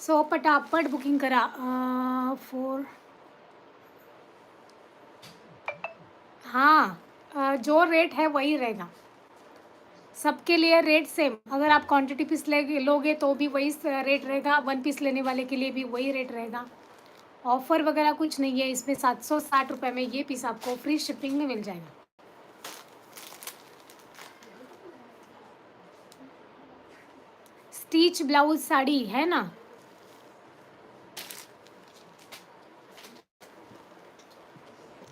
So पटापट booking करा। हाँ, जो रेट है वही रहेगा सबके लिए, रेट सेम। अगर आप क्वांटिटी पीस लोगे तो भी वही रेट रहेगा, 1 पीस लेने वाले के लिए भी वही रेट रहेगा। ऑफर वगैरह कुछ नहीं है इसमें। 760 रुपये में ये पीस आपको फ्री शिपिंग में मिल जाएगा। स्टिच ब्लाउज साड़ी है ना,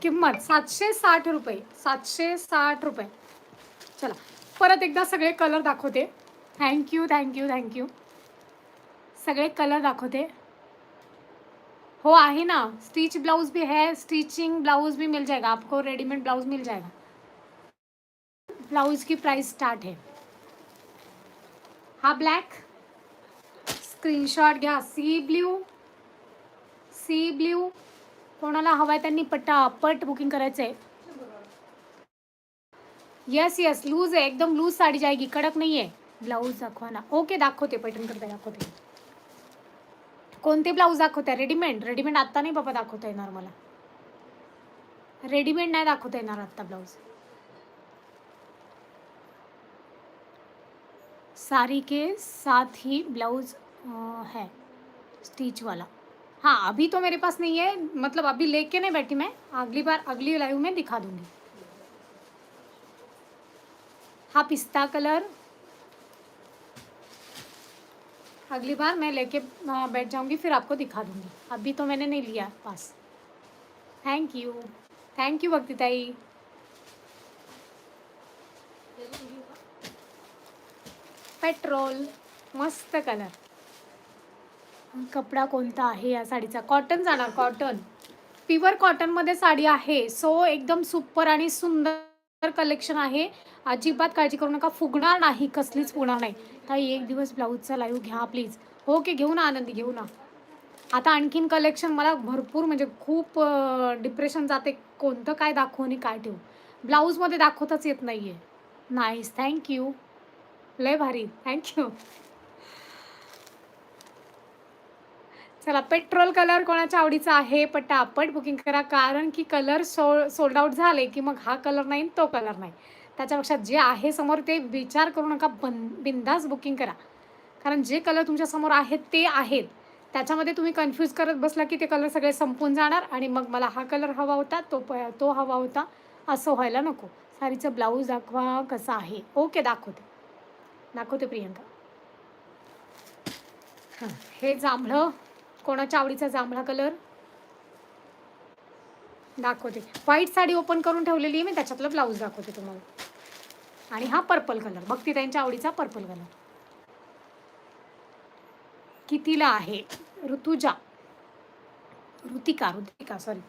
किंमत 760 रुपये, 760 रुपये। चला परत एकदा सगळे कलर दाखवते। Thank you thank you thank you. सगळे कलर दाखवते। हो आहे ना, स्टिच ब्लाउज भी है, स्टिचिंग ब्लाउज भी मिल जाएगा आपको, रेडीमेड ब्लाउज मिल जाएगा। ब्लाउज की प्राइस स्टार्ट है। हा ब्लॅक, स्क्रीनशॉट घ्या। सी ब्ल्यू, सी ब्ल्यू कोणाला हवाय त्यांनी पटापट बुकिंग करायचं आहे। यस यस, लूज आहे, एकदम लूज साडी जाएगी, कडक नाही आहे। ब्लाऊज दाखवा ना। ओके दाखवते, पैठण करते दाखवते। कोणते ब्लाऊज दाखवते? रेडीमेड? रेडीमेड आत्ता नाही बाबा दाखवता येणार मला, रेडीमेड नाही दाखवता येणार आत्ता ब्लाऊज। साड़ी के साथ ही ब्लाउज है स्टिच वाला। हाँ अभी तो मेरे पास नहीं है, मतलब अभी लेके नहीं बैठी मैं, अगली बार अगली लाइव में दिखा दूंगी। हाँ पिस्ता कलर, अगली बार मैं लेके बैठ जाऊंगी, फिर आपको दिखा दूंगी। अभी तो मैंने नहीं लिया पास। थैंक यू भक्तिताई। पेट्रोल, मस्त कलर। कपडा कोणता आहे या साडीचा? कॉटन जाणार, कॉटन, प्युअर कॉटनमध्ये साडी आहे। सो एकदम सुपर आणि सुंदर कलेक्शन आहे, अजिबात काळजी करू नका, फुगणार नाही, कसलीच फुगणार नाही। ताई एक दिवस ब्लाऊजचा लाईव्ह घ्या प्लीज। ओके घेऊ ना आनंदी, घेऊ ना। आता आणखीन कलेक्शन मला भरपूर, म्हणजे खूप डिप्रेशन जाते, कोणतं काय दाखवू आणि काय ठेवू, ब्लाऊजमध्ये दाखवताच येत नाही आहे। नाईस, थँक्यू, लय भारी, थँक्यू। चला पेट्रोल कलर कोणाच्या आवडीचा आहे पटापट बुकिंग करा, कारण की कलर सोल्ड आउट झाले की मग हा कलर नाही तो कलर नाही, त्याच्यापेक्षा जे आहे समोर ते विचार करू नका, बिंदास बुकिंग करा। कारण जे कलर तुमच्या समोर आहेत ते आहेत, त्याच्यामध्ये तुम्ही कन्फ्यूज करत बसला की ते कलर सगळे संपून जाणार आणि मग मला हा कलर हवा होता, तो हवा होता, असं व्हायला नको। साडीचं ब्लाऊज दाखवा कसं आहे। ओके दाखवते प्रियंका। हां हे जांभळं, कोणाच्या आवडीचा जांभळा कलर दाखवते। व्हाईट साडी ओपन करून ठेवलेली आहे मी, त्याच्यातलं ब्लाऊज दाखवते तुम्हाला। आणि हा पर्पल कलर, भक्ती त्यांच्या आवडीचा पर्पल कलर। कितीला आहे? ऋतिका सॉरी।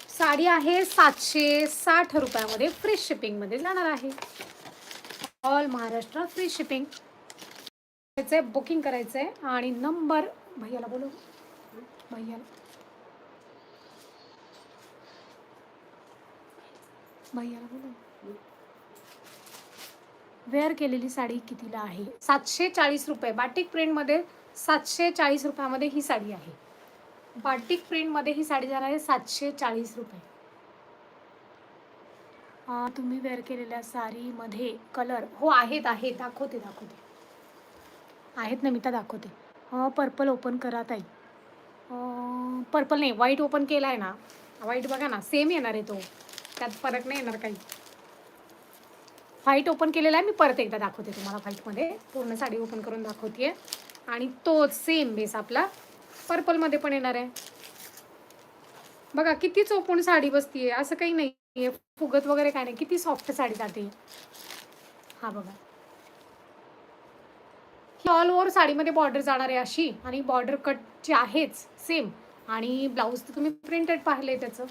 साडी आहे 760 रुपयामध्ये, फ्री शिपिंगमध्ये जाणार आहे। All Maharashtra free shipping. Booking करायचंय आणि नंबर भैयाला बोलू, भैयाला बोलू। वेअर केलेली साडी कितीला आहे? 740 रुपये, बाटिक प्रिंटमध्ये 740 रुपयामध्ये ही साडी आहे। बाटिक प्रिंटमध्ये ही साडी जाणार आहे 740 रुपये। तुम्ही वेअर केलेल्या साडीमध्ये कलर हो आहेत दाखवते आहेत ना, मी तर दाखवते। पर्पल ओपन करा ताई। पर्पल नाही, व्हाईट ओपन केला आहे ना, व्हाईट बघा ना, सेम येणार आहे तो, त्यात फरक नाही येणार काही। व्हाईट ओपन केलेला आहे मी, परत एकदा दाखवते तुम्हाला। व्हाईटमध्ये पूर्ण साडी ओपन करून दाखवते आणि तोच सेम बेस आपला पर्पलमध्ये पण येणार आहे। बघा किती चोपून साडी बसतीये, असं काही नाही फुगत वगैरे काय नाही, किती सॉफ्ट साडी जाते। हा बघा, ऑल ओव्हर साडीमध्ये बॉर्डर जाणार आहे अशी, आणि बॉर्डर कटची आहेच सेम, आणि ब्लाऊज तर तुम्ही प्रिंटेड पाहिलंय त्याचं।